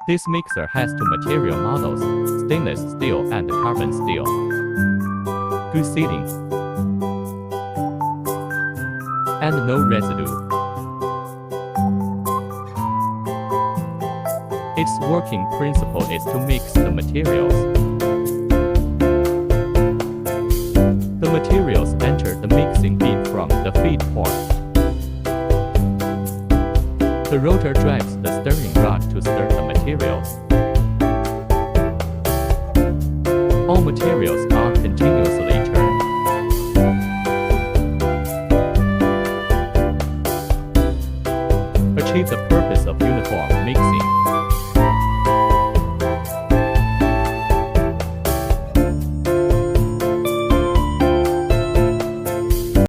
This mixer has two material models, stainless steel and carbon steel. Good sealing. And no residue. Its working principle is to mix the materials. The materials enter the mixing bin from the feed port. The rotor drives the stirring rod to stir the materials. All materials are continuously turned. Achieve the purpose of uniform mixing.